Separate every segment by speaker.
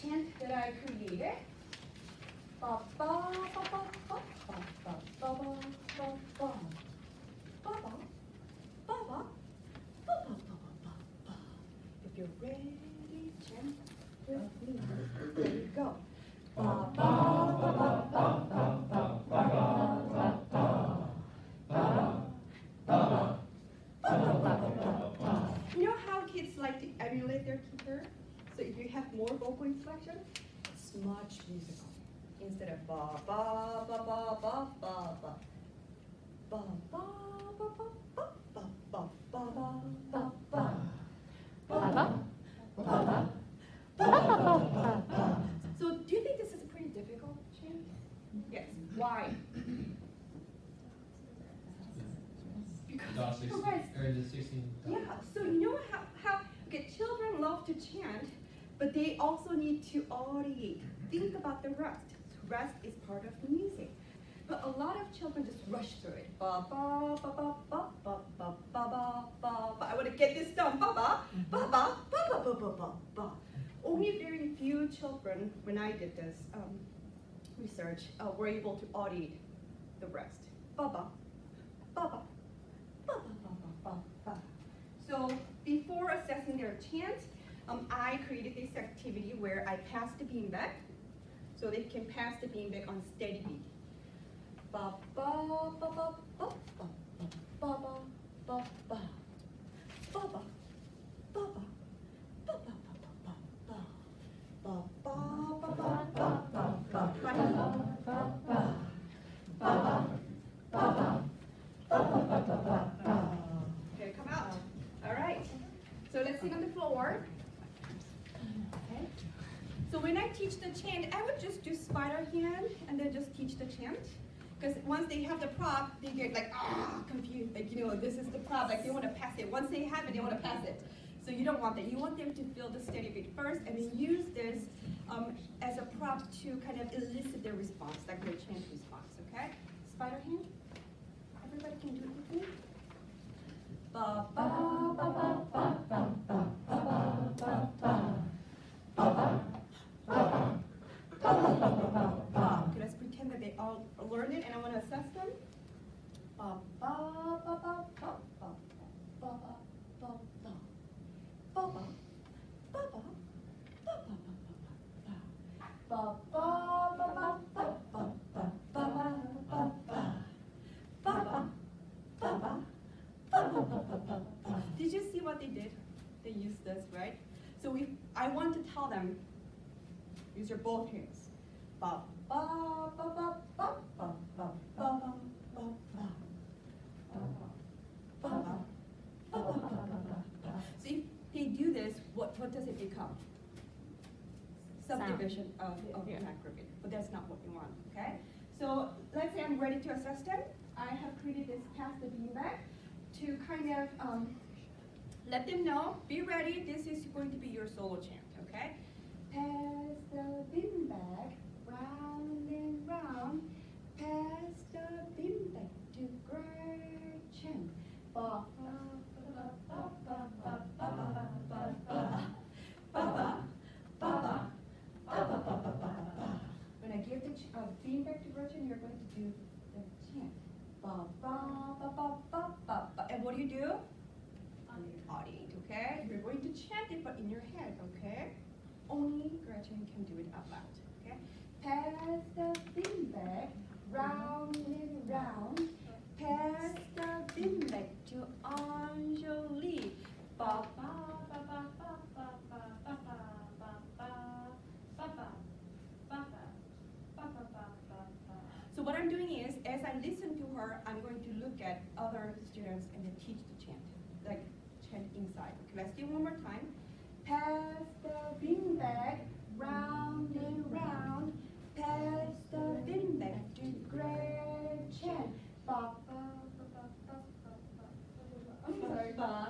Speaker 1: chant that I created. Ba ba ba ba ba ba ba ba ba ba ba. Ba ba ba ba ba ba ba ba. If you're ready, chant with me. There you go. Ba ba ba ba ba ba ba ba ba ba. You know how kids like to emulate their teacher? So if you have more vocal inflection, it's much musical. Instead of ba ba ba ba ba ba ba. Ba ba ba ba ba ba ba ba ba ba. So do you think this is pretty difficult, Chin? Yes. Why? Because
Speaker 2: The 16.
Speaker 1: yeah, so you know how okay, children love to chant, but they also need to audiate. Think about the rest. Rest is part of the music. But a lot of children just rush through it. Ba ba ba ba ba ba ba ba ba ba ba. I want to get this done. Ba ba ba ba ba ba ba ba ba ba. Only very few children, when I did this research, were able to audiate the rest. Ba ba ba ba. So before assessing their chant, I created this activity where I pass the beanbag, so they can pass the beanbag on steady beat. Ba ba ba ba ba ba ba ba ba ba ba ba ba ba ba ba ba okay, come out. All right. So let's sing on the floor. Okay. So when I teach the chant, I would just do spider hand and then just teach the chant. Because once they have the prop, they get like confused. Like, you know, this is the prop. Like they want to pass it. Once they have it, they want to pass it. So you don't want that. You want them to feel the steady beat first, and then use this as a prop to kind of elicit their response, like their chant response. Okay? Spider hand. Everybody can do it with me. Ba ba ba ba ba ba ba ba ba ba. Okay, let's pretend that they all learned it, and I want to assess them. Ba ba ba ba ba ba ba ba ba ba. Ba ba ba ba ba ba ba ba ba ba ba ba ba ba ba ba ba. Did you see what they did? They used this, right? So I want to tell them, use your both hands. Ba ba ba ba ba ba ba ba ba ba. So if they do this, what does it become? Subdivision of an acrobat, but that's not what we want, okay? So let's say I'm ready to assess them. I have created this pass the beanbag to kind of let them know, be ready, this is going to be your solo chant, okay? Pass the beanbag round and round, pass the beanbag to Gretchen. Ba ba ba ba ba ba ba ba ba ba. When I give the beanbag to Gretchen, you're going to do the chant. Ba ba ba ba ba ba ba. And what do? Audiate, okay? You're going to chant it, but in your head, okay? Only Gretchen can do it out loud, okay? Pass the beanbag round and round. Pass the beanbag to Anjali. Ba ba ba ba ba ba ba ba ba ba ba ba ba ba ba ba. So what I'm doing is, as I listen to her, I'm going to look at other students and then teach the chant, like chant inside. Okay, let's do it one more time. Pass the beanbag round and round. Pass the beanbag to Gretchen. Ba ba ba ba ba ba ba. I'm sorry. Ba ba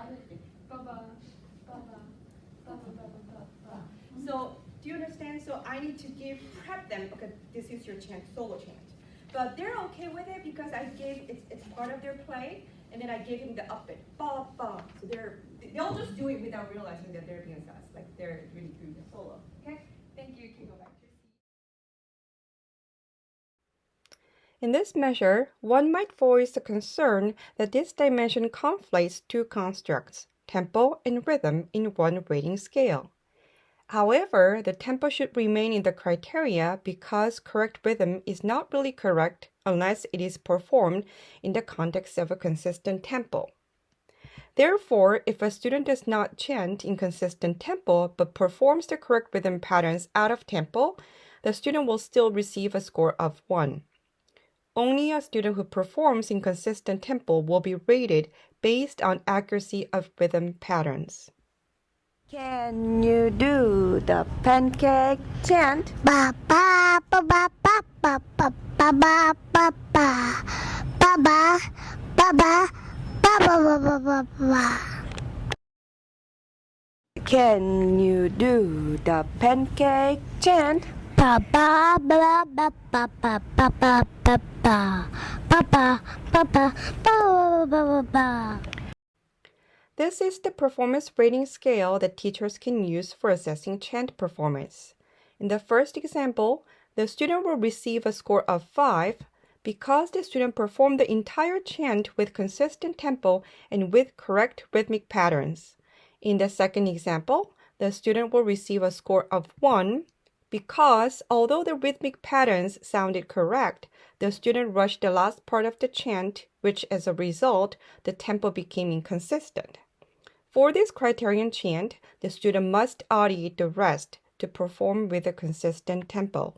Speaker 1: ba ba ba ba ba. So do you understand? So I need to prep them. Okay, this is your chant, solo chant. But they're okay with it because I gave it's part of their play, and then I gave him the up it, ba ba. So they'll just do it without realizing that they're being assessed, like they're really doing the solo. Okay, thank you. Thank you. You can go back to your seat.
Speaker 2: In this measure, one might voice the concern that this dimension conflates two constructs, tempo and rhythm, in one rating scale. However, the tempo should remain in the criteria because correct rhythm is not really correct unless it is performed in the context of a consistent tempo. Therefore, if a student does not chant in consistent tempo but performs the correct rhythm patterns out of tempo, the student will still receive a score of 1. Only a student who performs in consistent tempo will be rated based on accuracy of rhythm patterns. Can you do the pancake chant?
Speaker 3: Ba ba ba ba ba ba ba ba ba ba ba ba ba ba ba ba ba ba ba.
Speaker 2: Can you do the pancake chant?
Speaker 3: Ba ba ba ba ba ba ba ba ba ba ba ba ba ba ba ba.
Speaker 2: This is the performance rating scale that teachers can use for assessing chant performance. In the first example, the student will receive a score of 5 because the student performed the entire chant with consistent tempo and with correct rhythmic patterns. In the second example, the student will receive a score of 1 because although the rhythmic patterns sounded correct, the student rushed the last part of the chant, which as a result, the tempo became inconsistent. For this criterion chant, the student must audiate the rest to perform with a consistent tempo.